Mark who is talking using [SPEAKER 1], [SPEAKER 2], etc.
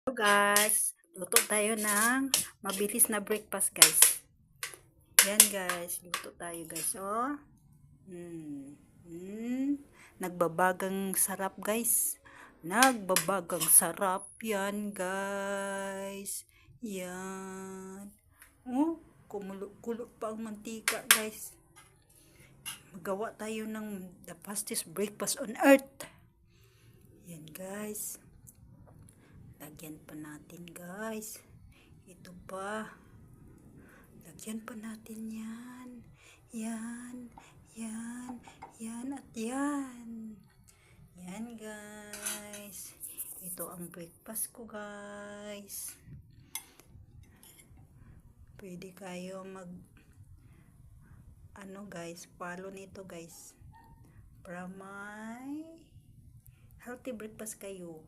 [SPEAKER 1] Guys, luto tayo ng mabilis na breakfast guys. Yan guys, luto tayo guys. Oh. Nagbabagang sarap guys. Nagbabagang sarap yan guys. Yan. Oh, kumulo-kulo pa ang mantika guys. Magawa tayo ng the fastest breakfast on earth. Yan guys. Lagyan pa natin guys. Ito pa. Lagyan pa natin yan. Yan. Yan. Yan at yan. Yan guys. Ito ang breakfast ko guys. Pwede kayo guys, follow nito guys. Para may healthy breakfast kayo.